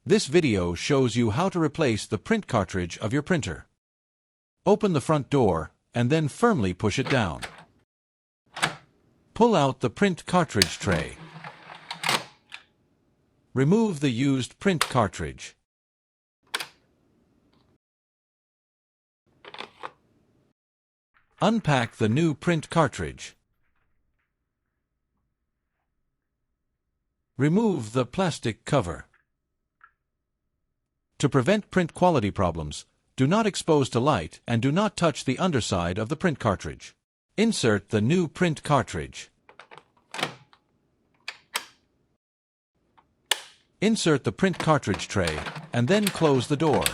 This video shows you how to replace the print cartridge of your printer. Open the front door, and then firmly push it down. Pull out the print cartridge tray. Remove the used print cartridge. Unpack the new print cartridge. Remove the plastic cover. To prevent print quality problems, do not expose to light and do not touch the underside of the print cartridge. Insert the new print cartridge. Insert the print cartridge tray and then close the door.